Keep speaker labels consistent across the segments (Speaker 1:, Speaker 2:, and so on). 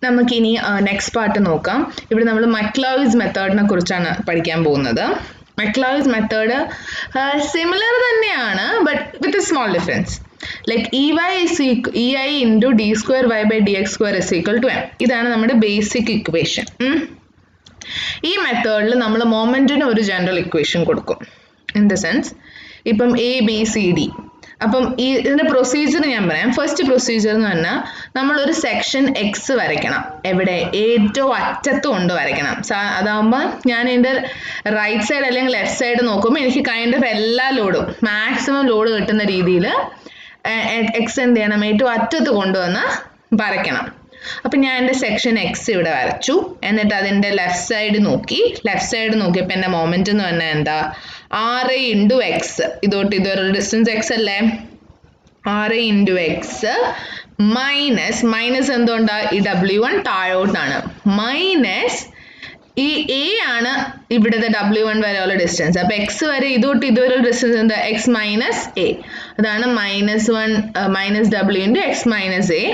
Speaker 1: നമുക്കിനി next part നോക്കാം. ഇവിടെ നമ്മൾ മക്ലൌഡ്സ് മെത്തേഡിനെ കുറിച്ചാണ് പഠിക്കാൻ പോകുന്നത്. മക്ലൌഡ്സ് മെത്തേഡ് സിമിലർ തന്നെയാണ്, but with a small difference. Like EI into d square y by dx square is equal to m. ഇതാണ് നമ്മുടെ ബേസിക് ഇക്വേഷൻ. ഈ മെത്തേഡിൽ നമ്മൾ മൊമെന്റിന് ഒരു ജനറൽ ഇക്വേഷൻ കൊടുക്കും. ഇൻ ദ സെൻസ് ഇപ്പം ABCD. അപ്പം ഇതിന്റെ പ്രൊസീജിയർ ഞാൻ പറയാം. ഫസ്റ്റ് പ്രൊസീജിയർ എന്ന് പറഞ്ഞാൽ നമ്മളൊരു സെക്ഷൻ എക്സ് വരയ്ക്കണം. എവിടെ? ഏറ്റവും അറ്റത്ത് കൊണ്ട് വരയ്ക്കണം. അതാകുമ്പോൾ ഞാൻ എൻ്റെ റൈറ്റ് സൈഡ് അല്ലെങ്കിൽ ലെഫ്റ്റ് സൈഡ് നോക്കുമ്പോൾ എനിക്ക് കൈൻഡ് ഓഫ് എല്ലാ ലോഡും മാക്സിമം ലോഡ് കിട്ടുന്ന രീതിയിൽ എക്സ് എന്ത് ചെയ്യണം? ഏറ്റവും അറ്റത്ത് കൊണ്ടുവന്ന് വരയ്ക്കണം. അപ്പം ഞാൻ എൻ്റെ സെക്ഷൻ എക്സ് ഇവിടെ വരച്ചു. എന്നിട്ട് അതിൻ്റെ ലെഫ്റ്റ് സൈഡ് നോക്കിയപ്പോൾ എൻ്റെ മൊമെന്റ് എന്ന് പറഞ്ഞാൽ എന്താ? RI into x. ഇതൊരു ഡിസ്റ്റൻസ് എക്സ് അല്ലേ? RI into x മൈനസ് എന്തുകൊണ്ടാ? ഈ W1 താഴോട്ടാണ്. മൈനസ് ഈ A ആണ് ഇവിടുത്തെ W1 വരെയുള്ള ഡിസ്റ്റൻസ്. അപ്പൊ എക്സ് വരെ ഇതുവരെ ഡിസ്റ്റൻസ് എന്താ? X minus A. അതാണ് -1 W into x minus A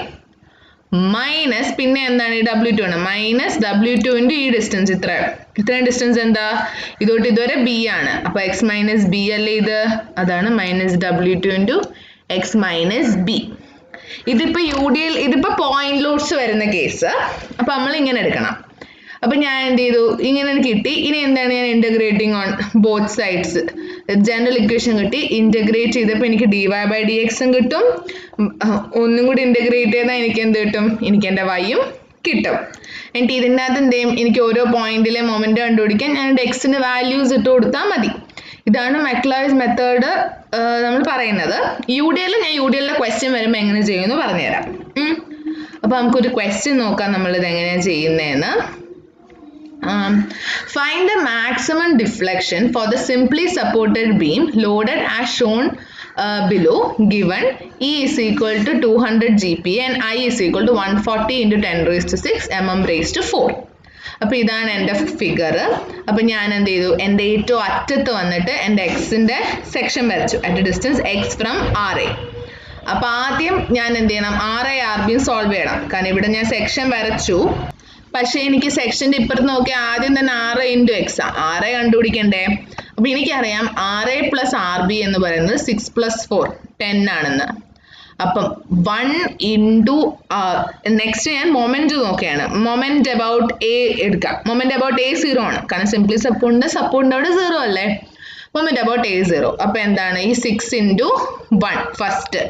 Speaker 1: minus പിന്നെ എന്താണ്? ഈ W2 ആണ്. മൈനസ് W2 into ഈ ഡിസ്റ്റൻസ് ഇത്രയും ഡിസ്റ്റൻസ് എന്താ? ഇതുവരെ B ആണ്. അപ്പൊ x മൈനസ് B അല്ലേ ഇത്? അതാണ് -W2 into x minus B. ഇതിപ്പോ ഇതിപ്പോ പോയിന്റ് ലോഡ്സ് വരുന്ന കേസ്. അപ്പൊ നമ്മൾ ഇങ്ങനെ എടുക്കണം. അപ്പൊ ഞാൻ എന്ത് ചെയ്തു? ഇങ്ങനെ കിട്ടി. ഇനി എന്താണ്? ഞാൻ integrating on both sides. General equation കിട്ടി. ഇന്റഗ്രേറ്റ് ചെയ്തപ്പോൾ എനിക്ക് dy/dx കിട്ടും. ഒന്നും കൂടി ഇന്റഗ്രേറ്റ് ചെയ്താൽ എനിക്ക് എന്ത് കിട്ടും? എനിക്ക് എൻ്റെ y കിട്ടും. എന്നിട്ട് ഇതിൻ്റെ അകത്ത് എന്ത് ചെയ്യും? എനിക്ക് ഓരോ പോയിന്റിലെ മൊമെന്റ് കണ്ടുപിടിക്കാൻ ഞാൻ എക്സിന്റെ വാല്യൂസ് ഇട്ട് കൊടുത്താൽ മതി. ഇതാണ് മക്ലൌഡ്സ് മെത്തേഡ് നമ്മൾ പറയുന്നത്. ഞാൻ UDLന്റെ ക്വസ്റ്റ്യൻ വരുമ്പോൾ എങ്ങനെ ചെയ്യുമെന്ന് പറഞ്ഞുതരാം. അപ്പൊ നമുക്കൊരു ക്വസ്റ്റ്യൻ നോക്കാം നമ്മളിത് എങ്ങനെയാണ് ചെയ്യുന്നതെന്ന്. Find the maximum deflection for the simply supported beam loaded as shown below, given E is equal to 200 GPa and I is equal to 140 into 10 raised to 6 mm raised to 4. അപ്പോൾ ഇതാണ് എൻ്റെ figure. അപ്പൊ ഞാൻ എന്ത് ചെയ്തു? എൻ്റെ ഏറ്റവും അറ്റത്ത് വന്നിട്ട് എൻ്റെ എക്സിന്റെ സെക്ഷൻ വരച്ചു at A distance x from RA. അപ്പൊ ആദ്യം ഞാൻ എന്ത് ചെയ്യണം? RA RB സോൾവ് ചെയ്യണം. കാരണം ഇവിടെ ഞാൻ സെക്ഷൻ വരച്ചു. പക്ഷെ എനിക്ക് സെക്ഷന്റെ ഇപ്പുറത്ത് നോക്കിയാൽ ആദ്യം തന്നെ RA into x RA കണ്ടുപിടിക്കണ്ടേ? അപ്പൊ എനിക്കറിയാം RA plus RB എന്ന് പറയുന്നത് 6 plus 4 10 ആണെന്ന്. അപ്പം 1 into നെക്സ്റ്റ് ഞാൻ മൊമെന്റ് നോക്കുകയാണ്. മൊമെന്റ് അബൌട്ട് A എടുക്കാം. മൊമെന്റ് അബൌട്ട് A 0 ആണ്. കാരണം സിംപ്ലി സപ്പോർട്ടിന്റെ അവിടെ 0 അല്ലേ? Moment about A 0. അപ്പൊ എന്താണ്? ഈ 6 into 1 ഫസ്റ്റ്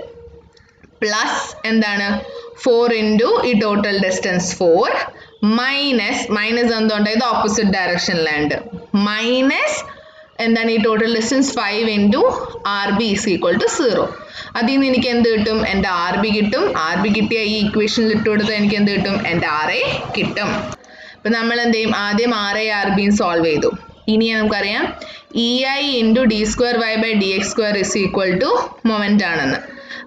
Speaker 1: പ്ലസ് എന്താണ്? 4 into ഈ ടോട്ടൽ ഡിസ്റ്റൻസ് 4 മൈനസ് എന്തുകൊണ്ട്? ഇത് ഓപ്പോസിറ്റ് ഡയറക്ഷനിലുണ്ട്. മൈനസ് എന്താണ്? ഈ total distance 5 into RB is equal to 0. അതിൽ നിന്ന് എനിക്ക് എന്ത് കിട്ടും? എൻ്റെ RB കിട്ടും. RB കിട്ടിയ ഈ ഇക്വേഷനിൽ ഇട്ട് കൊടുത്താൽ എനിക്ക് എന്ത് കിട്ടും? എൻ്റെ RA കിട്ടും. അപ്പൊ നമ്മൾ എന്ത് ചെയ്യും? ആദ്യം RA RB സോൾവ് ചെയ്തു. ഇനി നമുക്കറിയാം EI into d square y by dx square is equal to moment ആണെന്ന്.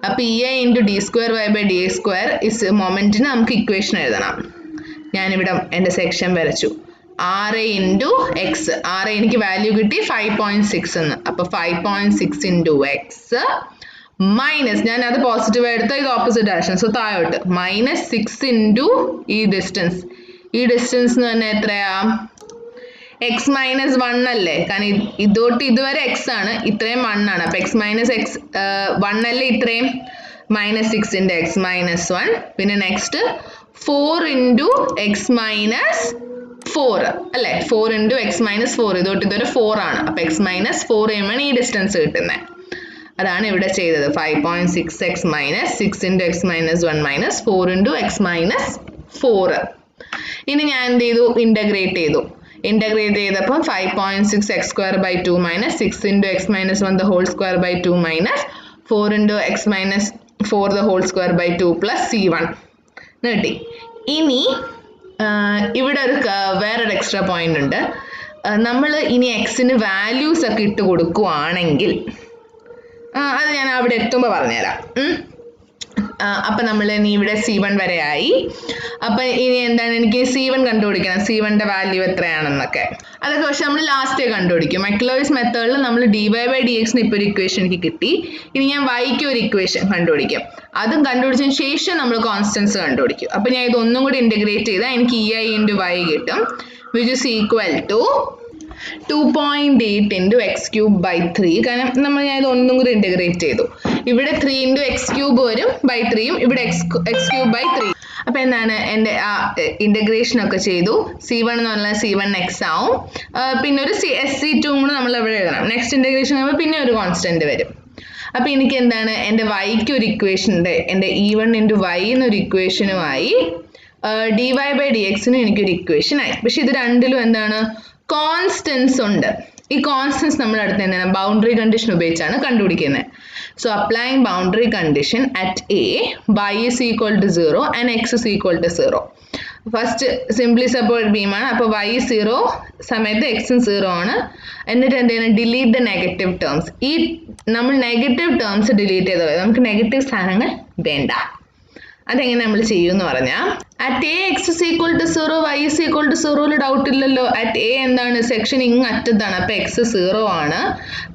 Speaker 1: അപ്പൊ EI into d square y by dx square is മൊമെന്റിന് നമുക്ക് ഇക്വേഷൻ എഴുതണം. ഞാനിവിടെ എൻ്റെ സെക്ഷൻ വരച്ചു. RA into x. RA എനിക്ക് വാല്യൂ കിട്ടി 5.6 എന്ന്. അപ്പൊ 5.6 into x മൈനസ് ഞാൻ അത് പോസിറ്റീവ് എടുത്ത ഇത് ഓപ്പോസിറ്റ് ഡയറക്ഷൻ. സോ താഴോട്ട് -6 into ഈ ഡിസ്റ്റൻസ് എന്ന് പറഞ്ഞാൽ എത്രയാ? x minus 1 അല്ലേ? കാരണം ഇതുവരെ x ആണ്, ഇത്രയും 1 ആണ്. അപ്പൊ x minus x 1 അല്ലേ ഇത്രയും? -6 into x minus 1. പിന്നെ നെക്സ്റ്റ് 4 into x minus 4 അല്ലേ? 4 into x minus 4. ഇതുവരെ 4 ആണ്. അപ്പൊ x minus 4 ആണ് ഈ ഡിസ്റ്റൻസ് കിട്ടുന്നത്. അതാണ് ഇവിടെ ചെയ്തത്. 5.6x minus 6 into x minus 1 minus 4 into x minus 4. ഇനി ഞാൻ എന്ത് ചെയ്തു? ഇന്റഗ്രേറ്റ് ചെയ്തപ്പോൾ 5.6 x square by 2 minus 6 into x minus 1 the whole square by 2 minus 4 into x minus 4 the whole square by 2 plus c1 കിട്ടി. ഇനി ഇവിടെ വേറൊരു extra point ഉണ്ട്. നമ്മൾ ഇനി എക്സിന് വാല്യൂസ് ഒക്കെ ഇട്ട് കൊടുക്കുവാണെങ്കിൽ അത് ഞാൻ അവിടെ എത്തുമ്പോൾ പറഞ്ഞുതരാം. അപ്പം നമ്മൾ ഇനി ഇവിടെ C1 വരെ ആയി. അപ്പം ഇനി എന്താണ് എനിക്ക് C1 കണ്ടുപിടിക്കണം, C1ന്റെ വാല്യൂ എത്രയാണെന്നൊക്കെ. അതൊക്കെ പക്ഷെ നമ്മൾ ലാസ്റ്റ് കണ്ടുപിടിക്കും. മക്ലോറിൻസ് മെത്തേഡിൽ നമ്മൾ dy/dx ഇപ്പോൾ ഒരു ഇക്വേഷൻ എനിക്ക് കിട്ടി. ഇനി ഞാൻ yക്ക് ഒരു ഇക്വേഷൻ കണ്ടുപിടിക്കും. അതും കണ്ടുപിടിച്ചതിന് ശേഷം നമ്മൾ കോൺസ്റ്റൻസ് കണ്ടുപിടിക്കും. അപ്പം ഞാൻ ഇത് ഒന്നും കൂടി ഇൻറ്റഗ്രേറ്റ് ചെയ്താൽ എനിക്ക് EI × y കിട്ടും, which is equal to 2.8 × x³/3. കാരണം ഞാൻ ഇത് ഒന്നും കൂടി ഇൻറ്റഗ്രേറ്റ് ചെയ്തു. ഇവിടെ 3 × x³ വരും by 3യും ഇവിടെ x³/3. അപ്പം എന്താണ് എൻ്റെ ആ ഇൻറ്റഗ്രേഷൻ ഒക്കെ ചെയ്തു. C1 എന്ന് പറഞ്ഞാൽ C1x ആവും. പിന്നെ ഒരു SC2 കൂടെ നമ്മൾ ഇവിടെ എഴുതണം. നെക്സ്റ്റ് ഇൻറ്റഗ്രേഷൻ ആകുമ്പോൾ പിന്നെ ഒരു കോൺസ്റ്റന്റ് വരും. അപ്പം എനിക്ക് എന്താണ് എൻ്റെ വൈക്ക് ഒരു ഇക്വേഷൻ ഉണ്ട്, എൻ്റെ E1 × y എന്നൊരു ഇക്വേഷനുമായി dy/dxനും എനിക്കൊരു ഇക്വേഷൻ ആയി. പക്ഷെ ഇത് രണ്ടിലും എന്താണ് കോൺസ്റ്റൻസ് ഉണ്ട്. ഈ കോൺസ്റ്റൻസ് നമ്മൾ അടുത്ത് എന്താണ് ബൗണ്ടറി കണ്ടീഷൻ ഉപയോഗിച്ചാണ് കണ്ടുപിടിക്കുന്നത്. So applying boundary condition at A, y is equal to 0 and x is equal to 0. First simply supported ബീമാണ്. അപ്പോൾ y 0 സമയത്ത് x 0 ആണ്. എന്നിട്ട് എന്താണ് ഡിലീറ്റ് ദ നെഗറ്റീവ് ടേംസ്. ഈ നമ്മൾ നെഗറ്റീവ് ടേംസ് ഡിലീറ്റ് ചെയ്താൽ നമുക്ക് നെഗറ്റീവ് സാധനങ്ങൾ വേണ്ട. അതെങ്ങനെ നമ്മൾ ചെയ്യുമെന്ന് പറഞ്ഞാൽ at A x is equal to 0 y is equal to 0 doubt ഇല്ലല്ലോ. അറ്റ് A എന്താണ് സെക്ഷൻ അറ്റത്താണ്, അപ്പോൾ x 0 ആണ്.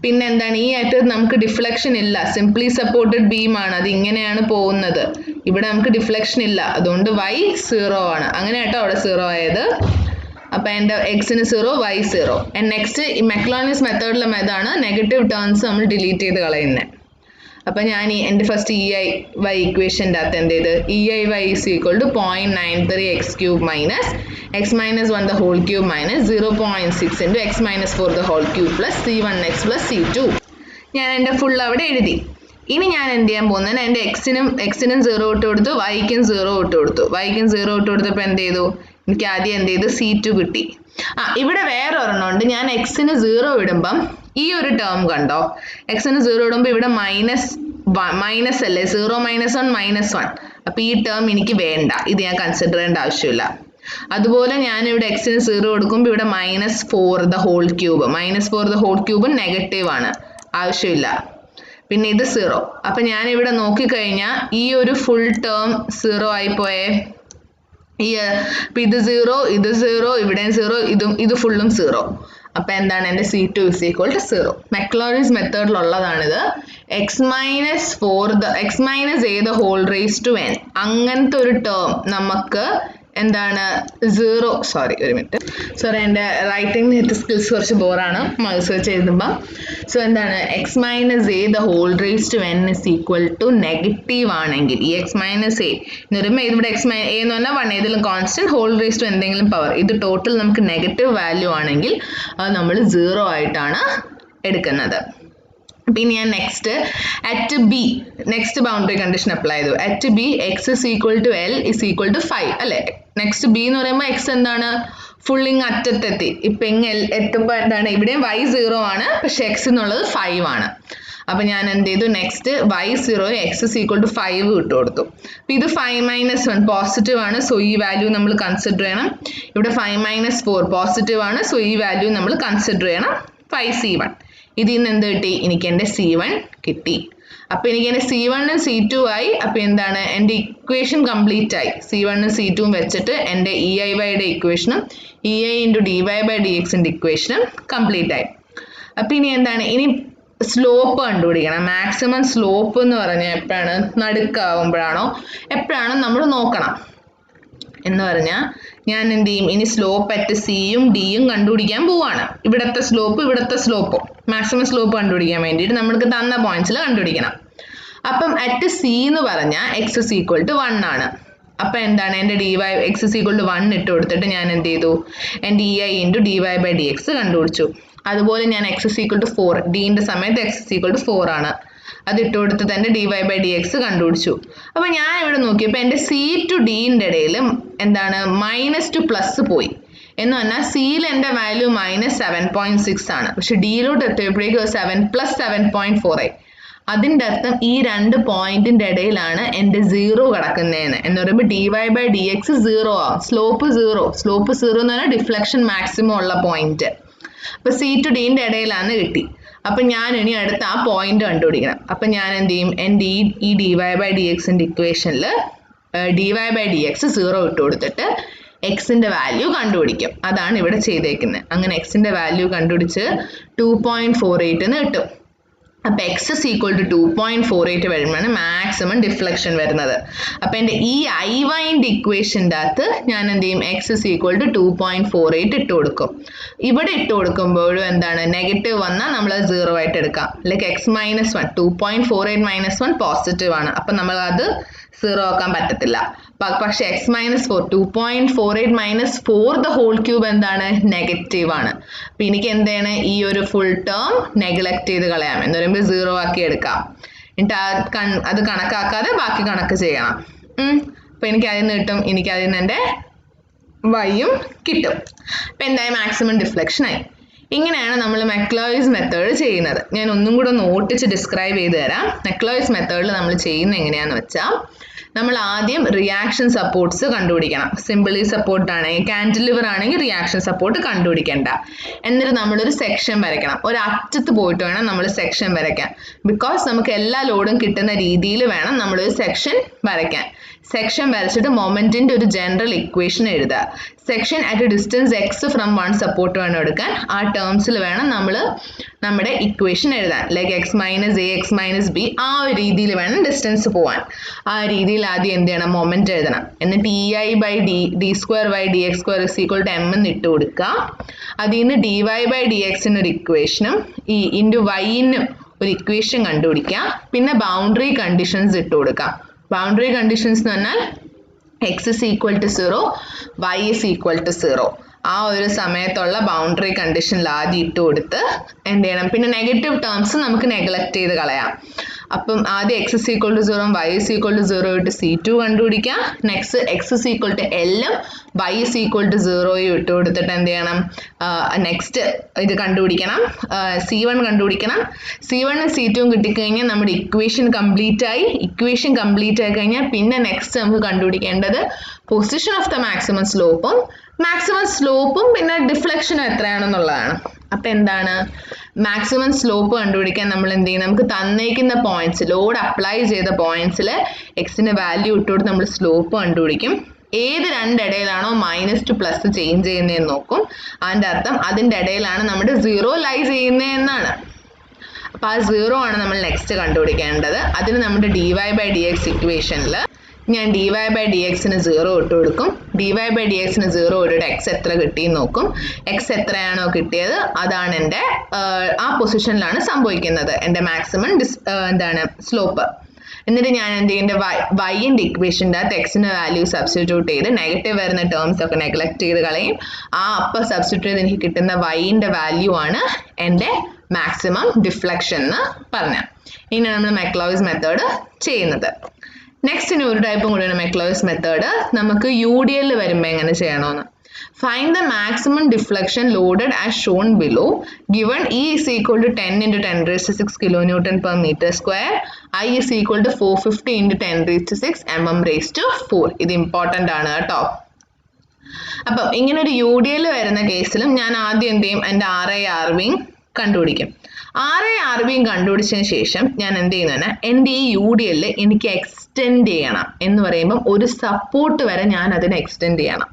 Speaker 1: പിന്നെ എന്താണ് ഈ അറ്റത്ത് നമുക്ക് ഡിഫ്ലക്ഷൻ ഇല്ല, സിംപ്ലി സപ്പോർട്ടഡ് ബീം ആണ്, അത് ഇങ്ങനെയാണ് പോകുന്നത്. ഇവിടെ നമുക്ക് ഡിഫ്ലക്ഷൻ ഇല്ല, അതുകൊണ്ട് y 0 ആണ്. അങ്ങനെ കേട്ടോ അവിടെ 0 ആയത്. അപ്പം എൻ്റെ എക്സിന് 0 y 0. നെക്സ്റ്റ് ഈ മക്ലോറിൻസ് മെത്തേഡിലെ മെതാണ് നെഗറ്റീവ് ടേംസ് നമ്മൾ ഡിലീറ്റ് ചെയ്ത് കളയുന്നത്. അപ്പം ഞാൻ എൻ്റെ ഫസ്റ്റ് EI/y ഇക്വേഷൻ്റെ അകത്ത് എന്ത് ചെയ്ത് EI/y is equal to 0.93 x³ minus x minus 1 the whole cube minus 0.6 into x minus 4 the whole cube plus C1x plus C2 ഞാൻ എൻ്റെ ഫുൾ അവിടെ എഴുതി. ഇനി ഞാൻ എന്ത് ചെയ്യാൻ പോകുന്നത് എൻ്റെ എക്സിനും 0 ഇട്ട് കൊടുത്തു, വൈക്കും 0 ഇട്ട് കൊടുത്തു. വൈക്കും 0 ഇട്ട് കൊടുത്തപ്പോൾ എന്ത് ചെയ്തു, എനിക്ക് ആദ്യം എന്ത് ചെയ്തു C2 കിട്ടി. ഇവിടെ വേറെ ഒരെണ്ണമുണ്ട്. ഞാൻ എക്സിന് 0 ഇടുമ്പം ഈ ഒരു ടേം കണ്ടോ, എക്സിന് 0 ഇടുമ്പോൾ ഇവിടെ മൈനസ് അല്ലേ, 0 - 1 -1. അപ്പം ഈ ടേം എനിക്ക് വേണ്ട, ഇത് ഞാൻ കൺസിഡർ ചെയ്യേണ്ട ആവശ്യമില്ല. അതുപോലെ ഞാനിവിടെ എക്സിന് 0 കൊടുക്കുമ്പോൾ ഇവിടെ -4 the whole cube, -4 the whole cube negative ആണ്, ആവശ്യമില്ല. പിന്നെ ഇത് 0. അപ്പം ഞാനിവിടെ നോക്കിക്കഴിഞ്ഞാൽ ഈ ഒരു ഫുൾ ടേം 0 ആയിപ്പോയേ. ഇത് 0, ഇത് 0, ഇവിടെ 0, ഇത് ഫുള്ളും 0. അപ്പം എന്താണ് എൻ്റെ C2 is equal to 0. Maclaurin's മെത്തേഡിലുള്ളതാണിത്. x minus a the whole raised to n അങ്ങനത്തെ ഒരു ടേം നമുക്ക് എന്താണ് 0, ഒരു മിനിറ്റ്, എൻ്റെ റൈറ്റിംഗ് സ്കിൽസ് കുറച്ച് ബോറാണ് റിസർച്ച് എഴുതുമ്പം. സോ എന്താണ് x minus a the whole raised to n is equal to negative ആണെങ്കിൽ ഈ x minus a എന്ന് പറയുമ്പോൾ ഇതിവിടെ x a എന്ന് പറഞ്ഞാൽ 1 ഏതെങ്കിലും കോൺസ്റ്റന്റ് ഹോൾ റേസ്ഡ് ടു എന്തെങ്കിലും പവർ, ഇത് ടോട്ടൽ നമുക്ക് നെഗറ്റീവ് വാല്യൂ ആണെങ്കിൽ അത് നമ്മൾ 0 ആയിട്ടാണ് എടുക്കുന്നത്. പിന്നെ ഞാൻ next at B next boundary condition apply ചെയ്തു. At B x is equal to L is equal to 5 അല്ലേ. നെക്സ്റ്റ് B എന്ന് പറയുമ്പോൾ x എന്താണ് ഫുള്ളിങ് അറ്റത്തെത്തി. ഇപ്പം എത്തുമ്പോൾ എന്താണ് ഇവിടെയും y 0 ആണ്, പക്ഷെ x എന്നുള്ളത് 5 ആണ്. അപ്പം ഞാൻ എന്ത് ചെയ്തു, next y 0 x is equal to 5 ഇട്ട് കൊടുത്തു. അപ്പം ഇത് 5 - 1 പോസിറ്റീവ് ആണ്, സോ ഈ വാല്യൂ നമ്മൾ കൺസിഡർ ചെയ്യണം. ഇവിടെ 5 - 4 പോസിറ്റീവ് ആണ്, സോ ഈ വാല്യൂ നമ്മൾ കൺസിഡർ ചെയ്യണം. 5C1 ഇതിൽ നിന്ന് എന്ത് കിട്ടി, എനിക്ക് എൻ്റെ C1 കിട്ടി. അപ്പം എനിക്ക് എൻ്റെ C1 ഉം C2 ആയി. അപ്പം എന്താണ് എൻ്റെ ഇക്വേഷൻ കംപ്ലീറ്റ് ആയി. C1 ഉം C2 ഉം വെച്ചിട്ട് എൻ്റെ EI/y ഇക്വേഷനും EI × dy/dxൻ്റെ ഇക്വേഷനും കംപ്ലീറ്റ് ആയി. അപ്പം ഇനി എന്താണ്, ഇനി സ്ലോപ്പ് കണ്ടുപിടിക്കണം. മാക്സിമം സ്ലോപ്പ് എന്ന് പറഞ്ഞാൽ എപ്പോഴാണ്, നടുക്കാവുമ്പോഴാണോ എപ്പോഴാണോ നമ്മൾ നോക്കണം എന്ന് പറഞ്ഞാൽ ഞാൻ എന്ത് ചെയ്യും, ഇനി സ്ലോപ്പ് അറ്റ് സിയും ഡിയും കണ്ടുപിടിക്കാൻ പോവാണ്. ഇവിടുത്തെ സ്ലോപ്പ് മാക്സിമം സ്ലോപ്പ് കണ്ടുപിടിക്കാൻ വേണ്ടിയിട്ട് നമ്മൾക്ക് തന്ന പോയിന്റ്സിൽ കണ്ടുപിടിക്കണം. അപ്പം അറ്റ് സി എന്ന് പറഞ്ഞാൽ x is equal to 1 ആണ്. അപ്പം എന്താണ് എൻ്റെ x is equal to 1 ഇട്ട് കൊടുത്തിട്ട് ഞാൻ എന്ത് ചെയ്തു, എൻ്റെ EI × dy/dx കണ്ടുപിടിച്ചു. അതുപോലെ ഞാൻ x is equal to 4, ഡീൻ്റെ സമയത്ത് x is equal to 4 ആണ്, അത് ഇട്ട് കൊടുത്ത് തന്നെ dy/dx കണ്ടുപിടിച്ചു. അപ്പം ഞാൻ ഇവിടെ നോക്കിയപ്പോൾ എൻ്റെ C to Dൻ്റെ ഇടയിൽ എന്താണ് മൈനസ് ടു പ്ലസ് പോയി എന്ന് പറഞ്ഞാൽ സിയിൽ എൻ്റെ വാല്യൂ -7.6 ആണ്, പക്ഷെ ഡിയിലോട്ട് എത്തിയപ്പോഴേക്കും 7 + 7.4 ആയി. അതിൻ്റെ അർത്ഥം ഈ രണ്ട് പോയിന്റിൻ്റെ ഇടയിലാണ് എൻ്റെ 0 കിടക്കുന്നതെന്ന്. എന്ന് പറയുമ്പോൾ dy/dx 0 ആവും. സ്ലോപ്പ് 0 എന്ന് പറഞ്ഞാൽ ഡിഫ്ലക്ഷൻ മാക്സിമം ഉള്ള പോയിന്റ്. അപ്പോൾ C to Dൻ്റെ ഇടയിലാണ് കിട്ടി. അപ്പം ഞാൻ ഇനി അടുത്ത ആ പോയിന്റ് കണ്ടുപിടിക്കണം. അപ്പം ഞാൻ എന്ത് ചെയ്യും, എൻ്റെ ഈ dy ബൈ ഡി എക്സിൻ്റെ ഇക്വേഷനിൽ dy ബൈ ഡി എക്സ് 0 ഇട്ട് കൊടുത്തിട്ട് എക്സിൻ്റെ വാല്യൂ കണ്ടുപിടിക്കും. അതാണ് ഇവിടെ ചെയ്തേക്കുന്നത്. അങ്ങനെ എക്സിൻ്റെ വാല്യൂ കണ്ടുപിടിച്ച് 2.48 എന്ന് കിട്ടും. അപ്പോൾ എക്സ് ഇസ് ഈക്വൽ ടു 2.48 വരുമ്പോഴാണ് മാക്സിമം ഡിഫ്ലക്ഷൻ വരുന്നത്. അപ്പം എൻ്റെ ഈ ഐവൈൻ്റെ ഇക്വേഷൻ്റെ അകത്ത് ഞാൻ എന്ത് ചെയ്യും, എക്സ് ഇസ് ഈക്വൽ ടു 2.48 ഇട്ട് കൊടുക്കും. ഇവിടെ ഇട്ട് കൊടുക്കുമ്പോഴും എന്താണ്, നെഗറ്റീവ് വന്നാൽ നമ്മൾ 0 ആയിട്ട് എടുക്കാം. Like X minus 1, 2.48 minus 1 positive ആണ്. അപ്പം നമ്മൾ അത് 0 ആക്കാൻ പറ്റത്തില്ല. പക്ഷെ X minus 4, 2.48 minus 4 the whole cube എന്താണ്, നെഗറ്റീവ് ആണ്. അപ്പം എനിക്ക് എന്താണ്, ഈ ഒരു ഫുൾ ടേം നെഗ്ലക്ട് ചെയ്ത് കളയാം. എന്ന് പറയുമ്പോൾ 0 ആക്കി എടുക്കാം. എന്നിട്ട് അത് കണക്കാക്കാതെ ബാക്കി കണക്ക് ചെയ്യണം. അപ്പം എനിക്ക് അതിൽ നിന്ന് കിട്ടും, എനിക്ക് അതിൽ നിന്ന് എൻ്റെ വൈയും കിട്ടും. അപ്പം എന്തായാലും മാക്സിമം ഡിഫ്ലക്ഷൻ ആയി. ഇങ്ങനെയാണ് നമ്മൾ മെക്ലോയിസ് മെത്തേഡ് ചെയ്യുന്നത്. ഞാൻ ഒന്നും കൂടെ ഒന്ന് ഓട്ടിച്ച് ഡിസ്ക്രൈബ് ചെയ്ത് തരാം. മെക്ലോയിസ് മെത്തേഡിൽ നമ്മൾ ചെയ്യുന്നത് എങ്ങനെയാണെന്ന് വെച്ചാൽ, നമ്മൾ ആദ്യം റിയാക്ഷൻ സപ്പോർട്ട്സ് കണ്ടുപിടിക്കണം. സിമ്പിളി സപ്പോർട്ട് ആണെങ്കിൽ, കാൻറ്റിലിവർ ആണെങ്കിൽ റിയാക്ഷൻ സപ്പോർട്ട് കണ്ടുപിടിക്കണ്ട. എന്നിട്ട് നമ്മളൊരു സെക്ഷൻ വരയ്ക്കണം. ഒരു അറ്റത്ത് പോയിട്ട് വേണം നമ്മൾ സെക്ഷൻ വരയ്ക്കാൻ. ബിക്കോസ് നമുക്ക് എല്ലാ ലോഡും കിട്ടുന്ന രീതിയിൽ വേണം നമ്മളൊരു സെക്ഷൻ വരയ്ക്കാൻ. സെക്ഷൻ വരച്ചിട്ട് മൊമെന്റിന്റെ ഒരു ജനറൽ ഇക്വേഷൻ എഴുതുക. Section at A distance X from one support വേണം എടുക്കാൻ. ആ ടേംസിൽ വേണം നമ്മൾ നമ്മുടെ ഇക്വേഷൻ എഴുതാൻ. Like X minus A, X minus B, ആ ഒരു രീതിയിൽ വേണം ഡിസ്റ്റൻസ് പോവാൻ. ആ രീതിയിൽ ആദ്യം എന്ത് ചെയ്യണം, മൊമെന്റ് എഴുതണം. എന്നിട്ട് E I by D square by D X square is equal to M എന്ന് ഇട്ട് കൊടുക്കുക. അതിൽ നിന്ന് ഡി വൈ ബൈ ഡി എക്സിന് ഒരു ഇക്വേഷനും ഈ ഇൻറ്റു വൈന് ഒരു ഇക്വേഷൻ കണ്ടുപിടിക്കുക. പിന്നെ ബൗണ്ടറി കണ്ടീഷൻസ് ഇട്ട് കൊടുക്കാം. ബൗണ്ടറി കണ്ടീഷൻസ് എന്ന് പറഞ്ഞാൽ X is equal to 0, Y is equal to 0. ആ ഒരു സമയത്തുള്ള ബൗണ്ടറി കണ്ടീഷനിൽ ആദ്യം ഇട്ട് കൊടുത്ത് എന്ത് ചെയ്യണം, പിന്നെ നെഗറ്റീവ് ടേംസ് നമുക്ക് നെഗ്ലക്ട് ചെയ്ത് കളയാം. അപ്പം ആദ്യം X is equal to 0, Y is equal to 0 ഇട്ട് C2 കണ്ടുപിടിക്കാം. Next X is equal to എല്ലും വൈ ഇസ് ഈക്വൽ ടു 0 ഇട്ട് കൊടുത്തിട്ട് എന്ത് ചെയ്യണം, നെക്സ്റ്റ് ഇത് കണ്ടുപിടിക്കണം, C1 കണ്ടുപിടിക്കണം. C1ഉം C2ഉം കിട്ടിക്കഴിഞ്ഞാൽ നമ്മുടെ ഇക്വേഷൻ കംപ്ലീറ്റ് ആയി. ഇക്വേഷൻ കംപ്ലീറ്റ് ആയി കഴിഞ്ഞാൽ പിന്നെ നെക്സ്റ്റ് നമുക്ക് കണ്ടുപിടിക്കേണ്ടത് പൊസിഷൻ ഓഫ് ദ മാക്സിമം സ്ലോപ്പും പിന്നെ ഡിഫ്ലക്ഷനും എത്രയാണെന്നുള്ളതാണ്. അപ്പം എന്താണ്, മാക്സിമം സ്ലോപ്പ് കണ്ടുപിടിക്കാൻ നമ്മൾ എന്ത് ചെയ്യും, നമുക്ക് തന്നേക്കുന്ന പോയിന്റ്സ്, ലോഡ് അപ്ലൈ ചെയ്ത പോയിന്റ്സിൽ എക്സിന്റെ വാല്യൂ ഇട്ടുകൊടുത്ത് നമ്മൾ സ്ലോപ്പ് കണ്ടുപിടിക്കും. ഏത് രണ്ടിടയിലാണോ മൈനസ് ടു പ്ലസ് ചേഞ്ച് ചെയ്യുന്നതെന്ന് നോക്കും. അതിൻ്റെ അർത്ഥം അതിൻ്റെ ഇടയിലാണ് നമ്മുടെ 0 ലൈ ചെയ്യുന്നതെന്നാണ്. അപ്പം ആ 0 ആണ് നമ്മൾ നെക്സ്റ്റ് കണ്ടുപിടിക്കേണ്ടത്. അതിന് നമ്മുടെ D Y by D X ഇക്വേഷനിൽ ഞാൻ ഡി വൈ ബൈ ഡി എക്സിന് 0 ഇട്ട് കൊടുക്കും. ഡി വൈ ബൈ ഡി എക്സിന് 0 ഇട്ടിട്ട് എക്സ് എത്ര കിട്ടിയെന്ന് നോക്കും. എക്സ് എത്രയാണോ കിട്ടിയത് അതാണ് എൻ്റെ ആ പൊസിഷനിലാണ് സംഭവിക്കുന്നത് എൻ്റെ മാക്സിമം എന്താണ് സ്ലോപ്പ്. എന്നിട്ട് ഞാൻ എന്ത് ചെയ്യേണ്ട, വൈൻ്റെ ഇക്വേഷൻ്റെ അകത്ത് എക്സിൻ്റെ വാല്യൂ സബ്സ്റ്റിറ്റ്യൂട്ട് ചെയ്ത് നെഗറ്റീവ് വരുന്ന ടേംസ് ഒക്കെ നെഗ്ലക്ട് ചെയ്ത് കളയും. ആ അപ്പം സബ്സ്റ്റിറ്റ്യൂട്ട് ചെയ്ത് എനിക്ക് കിട്ടുന്ന വൈൻ്റെ വാല്യൂ ആണ് എൻ്റെ മാക്സിമം ഡിഫ്ലക്ഷൻ എന്ന് പറഞ്ഞാൽ. ഇങ്ങനെയാണ് നമ്മൾ മെക്ലോയിസ് മെത്തേഡ് ചെയ്യുന്നത്. നെക്സ്റ്റ് ഇനി ഒരു ടൈപ്പും കൂടിയാണ് മെക്ലോയിസ് മെത്തേഡ്. നമുക്ക് UDL വരുമ്പോൾ എങ്ങനെ ചെയ്യണമെന്ന്. Find the maximum deflection loaded as shown below given E is equal to 10 into 10 raised to 6 kilonewton per meter square. I is equal to 450 into 10 raised to 6 mm raised to 4. ഇത് important ആണ് കേട്ടോ. അപ്പം ഇങ്ങനെ ഒരു UDL വരുന്ന കേസിലും ഞാൻ ആദ്യം എന്ത് ചെയ്യും, എൻ്റെ RIRVയും കണ്ടുപിടിക്കും. RIRVയും കണ്ടുപിടിച്ചതിന് ശേഷം ഞാൻ എന്ത് ചെയ്യുന്നതാണ്, എൻ്റെ ഈ UDL എനിക്ക് എക്സ്റ്റെൻഡ് ചെയ്യണം. എന്ന് പറയുമ്പം ഒരു സപ്പോർട്ട് വരെ ഞാൻ അതിനെ എക്സ്റ്റെൻഡ് ചെയ്യണം.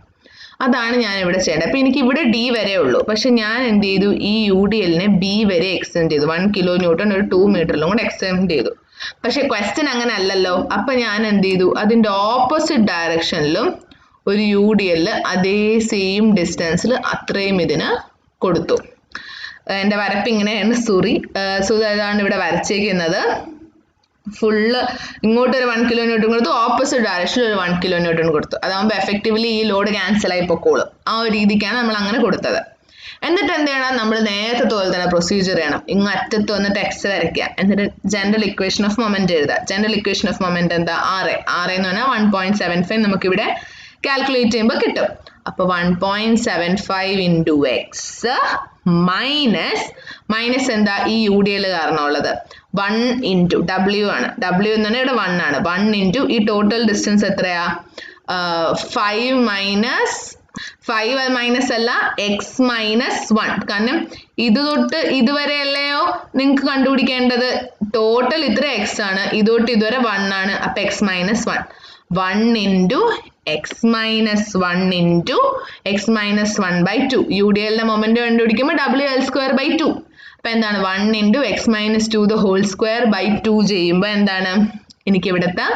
Speaker 1: അതാണ് ഞാൻ ഇവിടെ ചെയ്യേണ്ടത്. അപ്പം എനിക്ക് ഇവിടെ D വരെ ഉള്ളൂ. പക്ഷെ ഞാൻ എന്ത് ചെയ്തു, ഈ UDLനെ B വരെ എക്സ്റ്റെൻഡ് ചെയ്തു. 1 kilonewton ഒരു 2 മീറ്ററിലും കൂടെ എക്സ്റ്റെൻഡ് ചെയ്തു. പക്ഷെ ക്വസ്റ്റ്യൻ അങ്ങനെ അല്ലല്ലോ. അപ്പം ഞാൻ എന്ത് ചെയ്തു, അതിൻ്റെ ഓപ്പോസിറ്റ് ഡയറക്ഷനിലും ഒരു UDL അതേ സെയിം ഡിസ്റ്റൻസിൽ അത്രയും ഇതിന് കൊടുത്തു. എൻ്റെ വരപ്പ് ഇങ്ങനെയാണ്. അതാണ് ഇവിടെ വരച്ചേക്കുന്നത്. ഫുള്ള് ഇങ്ങോട്ടൊരു 1 kilonewton കൊടുത്തു, ഓപ്പോസിറ്റ് ഡയറക്ഷനിൽ ഒരു 1 kilonewton കൊടുത്തു. അതാകുമ്പോൾ എഫക്റ്റീവ്ലി ഈ ലോഡ് ക്യാൻസൽ ആയി പൊക്കോളും. ആ ഒരു രീതിക്കാണ് നമ്മൾ അങ്ങനെ കൊടുത്തത്. എന്നിട്ട് എന്ത് ചെയ്യണം, നമ്മൾ നേരത്തെ പോലെ തന്നെ പ്രൊസീജിയർ ചെയ്യണം. ഇങ്ങ് അറ്റത്ത് വന്നിട്ട് എക്സ് വരയ്ക്കുക. എന്നിട്ട് ജനറൽ ഇക്വേഷൻ ഓഫ് മൊമെന്റ് എഴുതുക. ജനറൽ ഇക്വേഷൻ ഓഫ് മൊമെന്റ് എന്താ, RA എന്ന് പറഞ്ഞാൽ 1.75 നമുക്കിവിടെ കാൽക്കുലേറ്റ് ചെയ്യുമ്പോൾ കിട്ടും. അപ്പോൾ 1.75 ഇൻറ്റു എക്സ് മൈനസ് എന്താ, ഈ UDL കാരണമുള്ളത് 1 ഇൻറ്റു W ആണ്. W എന്ന് പറഞ്ഞാൽ ഇവിടെ 1 ആണ്. 1 ഇൻറ്റു ഈ ടോട്ടൽ ഡിസ്റ്റൻസ് എത്രയാ, 5 മൈനസ് 5 മൈനസ് അല്ല എക്സ് മൈനസ് 1. കാരണം ഇത് തൊട്ട് ഇതുവരെയല്ലയോ നിങ്ങൾക്ക് കണ്ടുപിടിക്കേണ്ടത്. ടോട്ടൽ ഇത്ര എക്സ് ആണ്, ഇത് തൊട്ട് ഇതുവരെ 1 ആണ്. അപ്പൊ X minus 1. 1 into X minus 1 into X minus 1/2. U D എല്ലിന്റെ മൊമെന്റ് കണ്ടുപിടിക്കുമ്പോൾ WL²/2. അപ്പൊ എന്താണ് 1 into X minus 2 the whole square by 2 ചെയ്യുമ്പോൾ എന്താണ് എനിക്ക് ഇവിടുത്തെ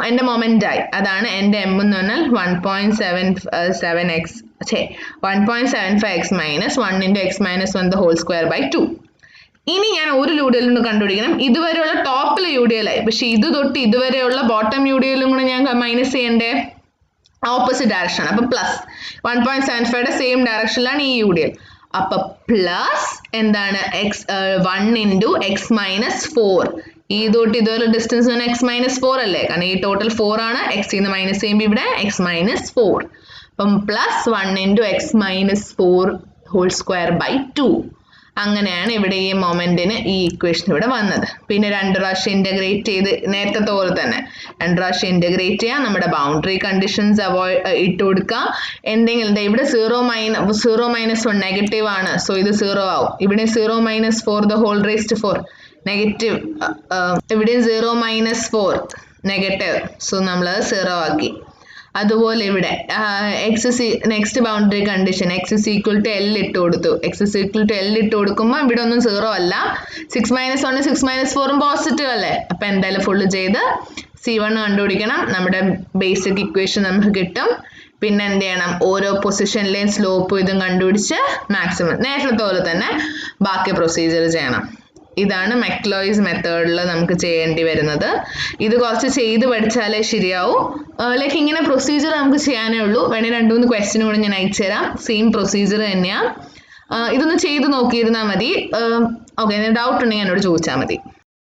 Speaker 1: എൻ്റെ മൊമെന്റ് ആയി. അതാണ് എൻ്റെ എം എന്ന് പറഞ്ഞാൽ 1.75x minus 1 into X minus 1 the whole square by 2. ഇനി ഞാൻ ഒരു യൂഡിയൽ നിന്ന് കണ്ടുപിടിക്കണം. ഇതുവരെയുള്ള ടോപ്പിൽ യൂഡിയൽ ആയി, പക്ഷെ ഇത് തൊട്ട് ഇതുവരെയുള്ള ബോട്ടം യൂഡിയലും കൂടെ ഞാൻ മൈനസ് ചെയ്യേണ്ടേ ഓപ്പോസിറ്റ് ഡയറക്ഷൻ ആണ്. അപ്പൊ പ്ലസ് 1.75യുടെ സെയിം ഡയറക്ഷനിലാണ് ഈ യൂഡിയൽ. അപ്പൊ പ്ലസ് എന്താണ് 1 ഇൻറ്റു എക്സ് മൈനസ് 4. ഈ തൊട്ട് ഇതുവരെ ഡിസ്റ്റൻസ് എക്സ് മൈനസ് 4 അല്ലേ, കാരണം ഈ ടോട്ടൽ 4 ആണ്. എക്സിന്ന് മൈനസ് ചെയ്യുമ്പോൾ ഇവിടെ എക്സ് മൈനസ് 4. അപ്പം plus 1 into X minus 4 whole square by 2. അങ്ങനെയാണ് ഇവിടെ ഈ മൊമെന്റിന് ഈ ഇക്വേഷൻ ഇവിടെ വന്നത്. പിന്നെ 2 പ്രാവശ്യം ഇന്റഗ്രേറ്റ് ചെയ്ത് നേരത്തെ പോലെ തന്നെ 2 പ്രാവശ്യം ഇന്റഗ്രേറ്റ് ചെയ്യാം. നമ്മുടെ ബൗണ്ടറി കണ്ടീഷൻസ് ഇട്ട് കൊടുക്കുക. എന്തെങ്കിലും ഇവിടെ 0 മൈനസ് 1 നെഗറ്റീവ് ആണ്, സോ ഇത് 0 ആവും. ഇവിടെ 0 minus 4 the whole raised 4 negative. ഇവിടെ 0 മൈനസ് 4 നെഗറ്റീവ്, സോ നമ്മൾ 0 ആക്കി. അതുപോലെ ഇവിടെ next boundary condition x is equal to L ഇട്ട് കൊടുത്തു. x is equal to L ഇട്ട് കൊടുക്കുമ്പോൾ ഇവിടെ ഒന്നും 0 അല്ല. 6 മൈനസ് 1 6 മൈനസ് 4 പോസിറ്റീവ് അല്ലേ. അപ്പൊ എന്തായാലും ഫുള്ള് ചെയ്ത് C1 കണ്ടുപിടിക്കണം. നമ്മുടെ ബേസിക് ഇക്വേഷൻ നമുക്ക് കിട്ടും. പിന്നെ എന്ത് ചെയ്യണം, ഓരോ പൊസിഷനിലെയും സ്ലോപ്പ് ഇതും കണ്ടുപിടിച്ച് മാക്സിമം നേരത്തെ പോലെ തന്നെ ബാക്കി പ്രൊസീജിയർ ചെയ്യണം. ഇതാണ് മെക്ലോയിസ് മെത്തേഡിൽ നമുക്ക് ചെയ്യേണ്ടി വരുന്നത്. ഇത് കുറച്ച് ചെയ്ത് പഠിച്ചാലേ ശരിയാവും. ലൈക്ക് ഇങ്ങനെ പ്രൊസീജിയർ നമുക്ക് ചെയ്യാനേ ഉള്ളൂ. വേണേൽ 2-3 ക്വസ്റ്റ്യൻ കൂടെ ഞാൻ അയച്ചു തരാം. സെയിം പ്രൊസീജിയർ തന്നെയാണ്. ഇതൊന്ന് ചെയ്ത് നോക്കിയിരുന്നാൽ മതി. ഓക്കെ, ഡൗട്ട് ഉണ്ടെങ്കിൽ എന്നോട് ചോദിച്ചാൽ മതി.